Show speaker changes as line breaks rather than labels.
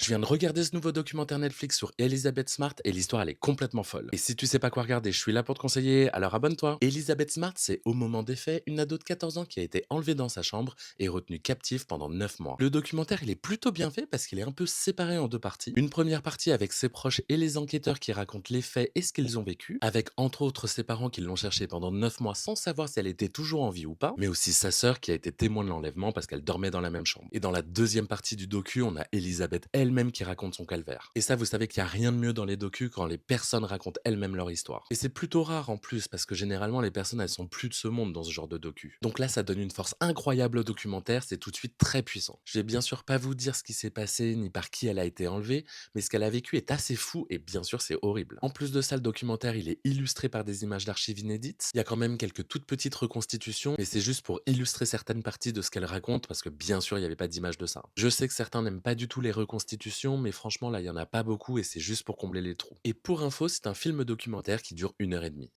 Je viens de regarder ce nouveau documentaire Netflix sur Elizabeth Smart et l'histoire elle est complètement folle. Et si tu sais pas quoi regarder, je suis là pour te conseiller, alors abonne-toi. Elizabeth Smart, c'est au moment des faits une ado de 14 ans qui a été enlevée dans sa chambre et retenue captive pendant 9 mois. Le documentaire il est plutôt bien fait parce qu'il est un peu séparé en deux parties. Une première partie avec ses proches et les enquêteurs qui racontent les faits et ce qu'ils ont vécu, avec entre autres ses parents qui l'ont cherchée pendant 9 mois sans savoir si elle était toujours en vie ou pas, mais aussi sa sœur qui a été témoin de l'enlèvement parce qu'elle dormait dans la même chambre. Et dans la deuxième partie du docu, on a Elisabeth elle-même qui raconte son calvaire. Et ça, vous savez qu'il n'y a rien de mieux dans les docus quand les personnes racontent elles-mêmes leur histoire. Et c'est plutôt rare en plus parce que généralement les personnes elles sont plus de ce monde dans ce genre de docu. Donc là, ça donne une force incroyable au documentaire, c'est tout de suite très puissant. Je vais bien sûr pas vous dire ce qui s'est passé ni par qui elle a été enlevée, mais ce qu'elle a vécu est assez fou et bien sûr c'est horrible. En plus de ça, le documentaire il est illustré par des images d'archives inédites. Il y a quand même quelques toutes petites reconstitutions, mais c'est juste pour illustrer certaines parties de ce qu'elle raconte parce que bien sûr il n'y avait pas d'image de ça. Je sais que certains n'aiment pas du tout les reconstitutions, mais franchement là il y en a pas beaucoup et c'est juste pour combler les trous. Et pour info, c'est un film documentaire qui dure 1 heure et demie.